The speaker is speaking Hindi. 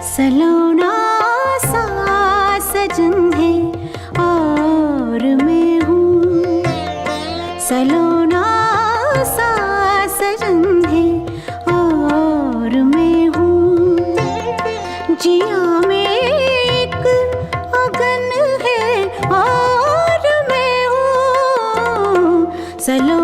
सलोना सा सजन है और मैं हूँ, सलोना सा सजन है और मैं हूँ। जिया में एक अगन है और मैं हूँ, सलोना